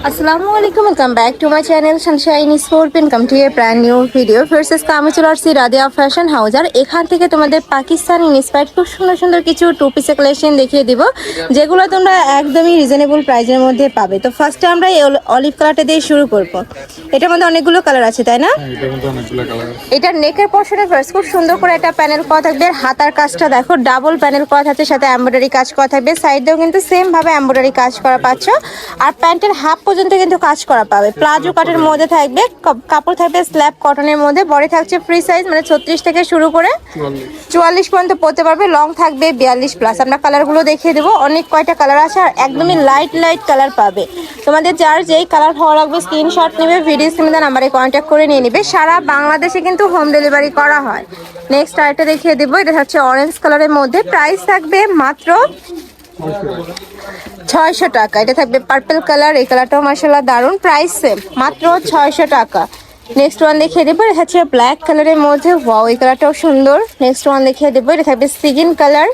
আসসালামু আলাইকুম, welcome back to my channel Sunshine sport. Welcome to A brand new video. First আমি চলে আসছি রাদিয়া ফ্যাশন হাউস, আর এখান থেকে তোমাদের পাকিস্তানি ইন্সপায়ার্ড খুব সুন্দর সুন্দর কিছু টু পিসের কালেকশন দেখিয়ে দিব, যেগুলো তোমরা একদমই রিজনেবল প্রাইসের মধ্যে পাবে। তো ফার্স্টে আমরা এই অলিভ কালারটা দিয়ে শুরু করব। এটার মধ্যে অনেকগুলো কালার আছে, তাই না? এটার নেকের পশনে ফার্স্ট খুব সুন্দর করে একটা প্যানেল করা থাকবে। হাতার কাজটা দেখো, ডাবল প্যানেল করা থাকছে, সাথে এমব্রয়ডারি কাজ করা থাকবে। সাইডেও কিন্তু সেম ভাবে এমব্রয়ডারি কাজ করা পাচ্ছ, আর প্যান্টের হাফ পর্যন্ত কিন্তু কাজ করা পাবে। প্লাজো কাটের মধ্যে থাকবে, কাপড় থাকবে স্ল্যাব কটনের মধ্যে। বডি থাকছে ফ্রি সাইজ, মানে 36 থেকে শুরু করে 44 পর্যন্ত পরতে পারবে। লং থাকবে 42 প্লাস। আমরা কালারগুলো দেখিয়ে দেবো, অনেক কয়টা কালার আছে, আর একদমই লাইট লাইট কালার পাবে। তোমাদের যার যেই কালার ভালো লাগবে স্ক্রিনশট নেবে, ভিডিও স্ক্রিনে নাম্বারে কন্ট্যাক্ট করে নিয়ে নেবে। সারা বাংলাদেশে কিন্তু হোম ডেলিভারি করা হয়। নেক্সট আরেকটা দেখিয়ে দেবো, এটা হচ্ছে অরেঞ্জ কালারের মধ্যে। প্রাইস থাকবে মাত্র 600 টাকা। এটা থাকবে পার্পল কালার, এই কালারটাও মাশাআল্লাহ দারুন। প্রাইস সেম, মাত্র 600 টাকা। নেক্সট ওয়ান দেখিয়ে দেবো, এটা হচ্ছে ব্ল্যাক কালারের মধ্যে। ওয়াও, এই কালারটাও সুন্দর। নেক্সট ওয়ান দেখিয়ে দেবো, এটা থাকবে সিগিন কালার।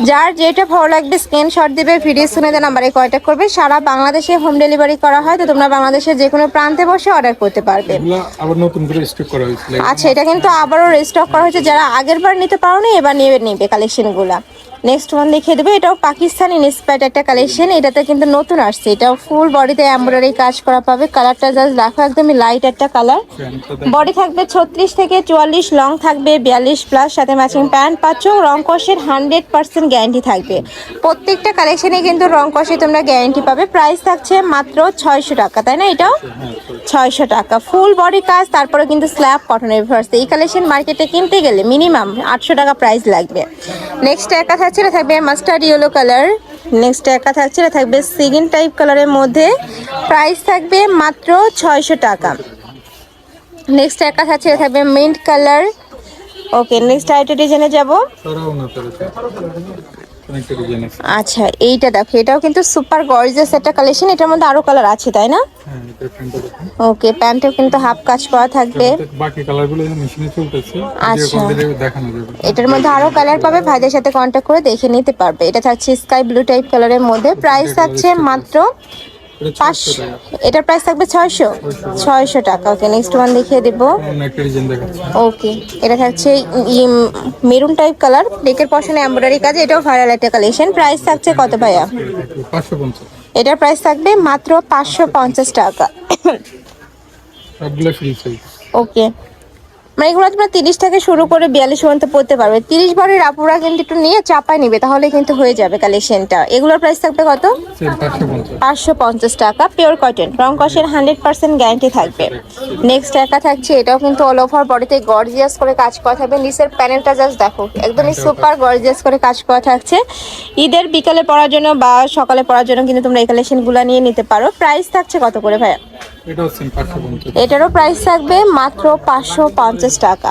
যার যেটা ভালো লাগবে স্ক্রিনশট দিবে, ভিডিও শুনে দেন নাম্বারে কন্ট্যাক্ট করবে। সারা বাংলাদেশে হোম ডেলিভারি করা হয়, তো তোমরা বাংলাদেশের যে কোনো প্রান্তে বসে অর্ডার করতে পারবে। আবার নতুন করে স্টক করা হয়েছে। আচ্ছা, এটা কিন্তু আবারও রিস্টক করা হয়েছে। যারা আগের বার নিতে পারোনি, এবার নেবে কালেকশনগুলা। নেক্সট ওয়ান দেখিয়ে দেবো, এটাও পাকিস্তানি ইন্সপায়ার্ড একটা কালেকশন। এটাতে কিন্তু নতুন আসছে, এটাও ফুল বডিতে এমব্রয়ডারি কাজ করা পাবে। কালারটা জাস্ট দেখো, একদমই লাইট একটা কালার। বডি থাকবে 36 থেকে 44, লং থাকবে 42 প্লাস, সাথে ম্যাচিং প্যান্ট পাচ্ছ। রং কষের 100% গ্যারান্টি থাকবে। প্রত্যেকটা কালেকশনে কিন্তু রং কষে তোমরা গ্যারান্টি পাবে। প্রাইস থাকছে মাত্র 600 টাকা, তাই না? এটাও 600 টাকা, ফুল বডি কাজ, তারপরে কিন্তু স্ল্যাব কটনের ভার্স। এই কালেকশন মার্কেটে কিনতে গেলে মিনিমাম 800 টাকা প্রাইস লাগবে। নেক্সট একা থাকছে, এটা থাকবে মাস্টার্ড ইয়েলো কালার। নেক্সট একা থাকছে, এটা থাকবে সিগিন টাইপ কালারের মধ্যে। প্রাইস থাকবে মাত্র 600 টাকা। নেক্সট একা থাকছে, এটা থাকবে মিন্ট কালার। ওকে, নেক্সট আইটেম ডিজাইনে যাব। আচ্ছা, এইটা দেখো, এটাও কিন্তু সুপার গর্জিয়াস একটা কালেকশন। এটার মধ্যে আরো কালার আছে, তাই না? ওকে, প্যান্টেও কিন্তু হাফ কাজ করা থাকবে। বাকি কালারগুলো মেশিনে চলতেছে, আচ্ছা, দেখানো যাবে। এটার মধ্যে আরো কালার পাবে, ভাইদের সাথে কন্ট্যাক্ট করে দেখে নিতে পারবে। এটা থাকছে স্কাই ব্লু টাইপ কালারের মধ্যে। প্রাইস থাকছে মাত্র 500। এটার প্রাইস থাকবে 600 টাকা। ওকে, নেক্সট ওয়ান দেখিয়ে দেব। ওকে, এটা থাকছে মেরুন টাইপ কালার, নেকের পশনে এমব্রয়ডারি কাজ। এটাও ভাইরাল একটা কালেকশন। প্রাইস থাকছে কত ভাইয়া? 550। এটার প্রাইস থাকবে মাত্র 550 টাকা। ওকে, মানে এগুলো তোমরা 30 থেকে শুরু করে 42 পর্যন্ত পড়তে পারবে। 30 বারের আপুরা কিন্তু একটু নিয়ে চাপায় নিবে, তাহলে কিন্তু হয়ে যাবে কালেকশনটা। এগুলোর প্রাইস থাকবে কত? 550 টাকা। পিওর কটন, রং কষের 100% গ্যারান্টি থাকবে। নেক্সট একা থাকছে, এটাও কিন্তু অল ওভার বডিতে গর্জিয়াস করে কাজ করা থাকবে। নিচের প্যানেলটা জাস্ট দেখো, একদমই সুপার গর্জিয়াস করে কাজ করা থাকছে। ঈদের বিকালে পরার জন্য বা সকালে পরার জন্য কিন্তু তোমরা এই কালেকশনগুলো নিয়ে নিতে পারো। প্রাইস থাকছে কত করে ভাইয়া? এটারও প্রাইস থাকবে মাত্র 550 টাকা।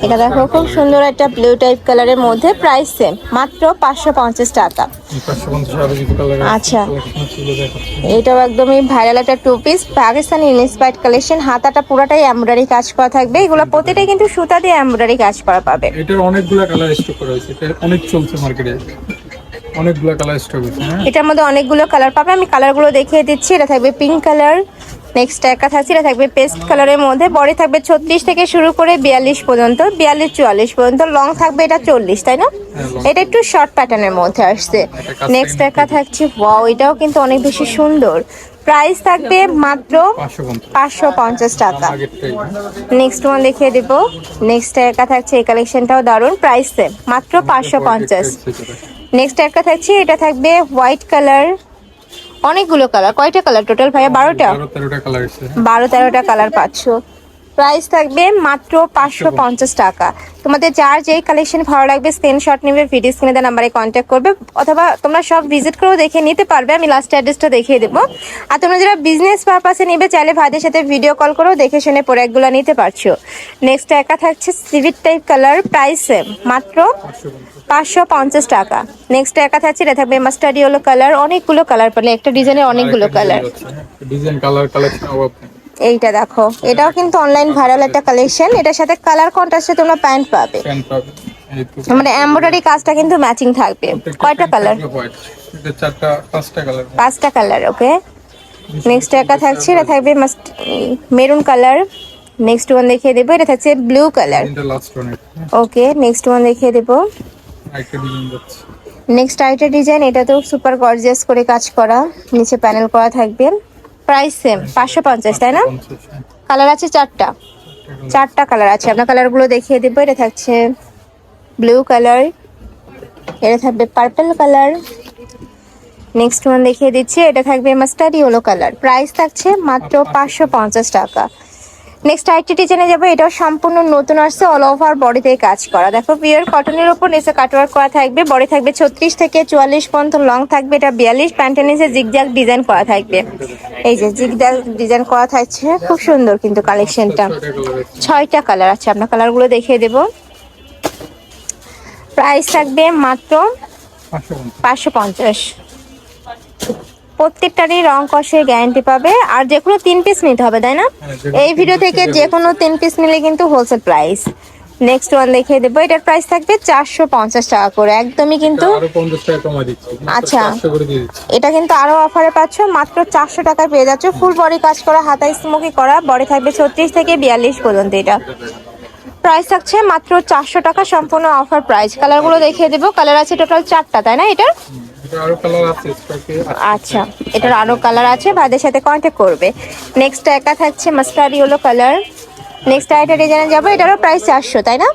এটা দেখো, খুব সুন্দর একটা ব্লু টাইপ কালারের মধ্যে। প্রাইস সেম, মাত্র 550 টাকা। আচ্ছা, এটাও একদমই ভাইরাল একটা two piece Pakistani inspired collection. হাতাটা পুরাটাই এমব্রয়ডারি কাজ করা থাকবে। এগুলো প্রতিটাই কিন্তু সুতা দিয়ে এমব্রয়ডারি কাজ করা পাবে। এটার অনেকগুলো কালার স্টক করা হয়েছে, এটা অনেক চলছে মার্কেটে, অনেকগুলো কালার স্টক হয়েছে। এটার মধ্যে অনেকগুলো কালার পাবে, আমি কালারগুলো দেখিয়ে দিচ্ছি। এটা থাকবে পিঙ্ক কালার। নেক্সট একা থাকছে, এটা থাকবে পেস্ট কালারের মধ্যে। বডি থাকবে 36 থেকে শুরু করে 42 পর্যন্ত, 42-44 পর্যন্ত। লং থাকবে এটা 40, তাই না? এটা একটু শর্ট প্যাটার্নের মধ্যে আসছে। নেক্সট একা থাকছে, ওয়াও, এটাও কিন্তু অনেক বেশি সুন্দর। প্রাইস থাকবে মাত্র 550 টাকা। নেক্সট ওয়ান দেখিয়ে দেব। নেক্সট একা থাকছে, এই কালেকশনটাও দারুন। প্রাইস সেম, মাত্র 550। নেক্সট একটা থাকছে, এটা থাকবে হোয়াইট কালার। অনেকগুলো কালার, কয়টা কালার টোটাল ভাইয়া? 12টা, 12-13টা কালার পাচ্ছ। প্রাইস থাকবে মাত্র 550 টাকা। তোমাদের যার যেই কালেকশন ভালো লাগবে স্ক্রিনশট নেবে, ভিডিও স্ক্রিনে দেওয়া নাম্বারে কন্ট্যাক্ট করবে, অথবা তোমরা সব ভিজিট করেও দেখে নিতে পারবে। আমি লাস্ট অ্যাড্রেসটা দেখিয়ে দেবো। আর তোমরা যারা বিজনেস পারপাসে নেবে, চাইলে ভাইদের সাথে ভিডিও কল করেও দেখে শুনে প্রোডাক্টগুলো নিতে পারছো। নেক্সট একা থাকছে সিভিট টাইপ কালার। প্রাইস সেম, মাত্র 550 টাকা। নেক্সট একা থাকছে, এটা থাকবে মাস্টার্ড ইয়েলো কালার। অনেকগুলো কালার পাবে, একটা ডিজাইনের অনেকগুলো কালার। এইটা দেখো, এটাও কিন্তু অনলাইন ভাইরাল একটা কালেকশন। এটার সাথে কালার কন্ট্রাস্টে তোমরা প্যান্ট পাবে, মানে এমব্রয়ডারি কাজটা কিন্তু ম্যাচিং থাকবে। কয়টা কালার? 5টা কালার। ওকে, নেক্সট একা থাকছে, এটা থাকবে must maroon colour. Next one দেখিয়ে দেবো, এটা থাকছে ব্লু কালার। এটা লাস্ট ওয়ান এটা। ওকে, নেক্সট ওয়ান দেখিয়ে দেবো। একটা ডিজাইন যাচ্ছে। নেক্সট আইটা ডিজাইন, এটা তো সুপার গর্জিয়াস করে কাজ করা, নিচে প্যানেল করা থাকবে। প্রাইস সেম 550, তাই না? 50, হ্যাঁ। কালার আছে চারটা কালার আছে, আপনার কালারগুলো দেখিয়ে দেবো। এটা থাকছে ব্লু কালার, এটা থাকবে পার্পল কালার। নেক্সট ওয়ান দেখিয়ে দিচ্ছি, এটা থাকবে মাস্টার্ড ইয়েলো কালার। প্রাইস থাকছে মাত্র 550 টাকা। নেক্সট আইটি ডিজাইনে যাবো, এটাও সম্পূর্ণ নতুন আসছে, অল ওভার বডিতে কাজ করা। দেখো পিওর কটনের উপর নিচে কাটওয়ার্ক করা থাকবে। বডি থাকবে 36 থেকে 44 পর্যন্ত, লং থাকবে এটা 42। প্যান্টের নিচে জিগজ্যাগ ডিজাইন করা থাকবে, এই যে জিগজ্যাগ ডিজাইন করা থাকছে, খুব সুন্দর কিন্তু কালেকশনটা। 6টা কালার আছে, আপনার কালারগুলো দেখিয়ে দেবো। প্রাইস থাকবে মাত্র 550। প্রত্যেকটারই রং কষের গ্যারান্টি পাবে, আর যে কোনো 3 পিস নিতে হবে, তাই না? এই ভিডিও থেকে যে কোনো 3 পিস নিলে কিন্তু হোলসেল প্রাইস। নেক্সট ওয়ান দেখিয়ে দেবো, এটার প্রাইস থাকবে 450 টাকা করে, একদমই কিন্তু। আরো 50 টাকা কমাই দিচ্ছি, আচ্ছা, 400 করে দিয়ে দিচ্ছি। এটা কিন্তু আরো অফারে পাচ্ছ, মাত্র 400 টাকায় পেয়ে যাচ্ছ। ফুল বডি কাজ করা, হাতায় স্মোকি করা, বডি থাকবে 36 থেকে 42 পর্যন্ত। এটা প্রাইস থাকছে মাত্র 400 টাকা, সম্পূর্ণ অফার প্রাইস। কালারগুলো দেখিয়ে দেবো, কালার আছে টোটাল 4টা, তাই না? এটা এটা আরো কালার আছে স্টকে। আচ্ছা, এটার আরো কালার আছে, ভাইদের সাথে কন্ট্যাক্ট করবে। নেক্সট একা থাকছে মাস্টার্ড ইয়েলো কালার। নেক্সট আইটা ডিজাইনে যাবো, এটারও প্রাইস 400, তাই না?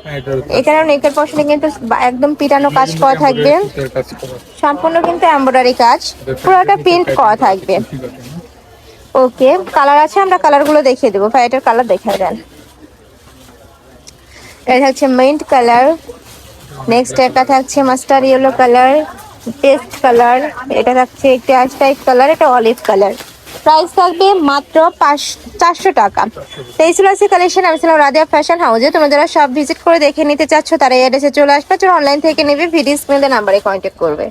এখানেও নেকের পশনে কিন্তু একদম পিটানো কাজ করা থাকবে, সম্পূর্ণ কিন্তু এমব্রয়ডারি কাজ, পুরোটা প্রিন্ট করা থাকবে। ওকে, কালার আছে, আমরা কালারগুলো দেখিয়ে দেবো। ভাই এটার কালার দেখিয়ে দেন। এটা হচ্ছে মিন্ট কালার। নেক্সট একটা থাকছে mustard yellow colour, paste colour. এটা থাকছে একটু অ্যাশ টাইপ কালার, এটা অলিভ কালার। প্রাইস থাকবে মাত্র 400 টাকা। তেইশ আছে কালেকশন। আমি ছিলাম রাদিয়া ফ্যাশন হাউসে। তোমরা যারা সব ভিজিট করে দেখে নিতে চাচ্ছ, তারা এই অ্যাড্রেসে চলে আসবে। যারা অনলাইন থেকে নেবে, ভিডিও স্ক্রিনে নাম্বারে কন্ট্যাক্ট করবে।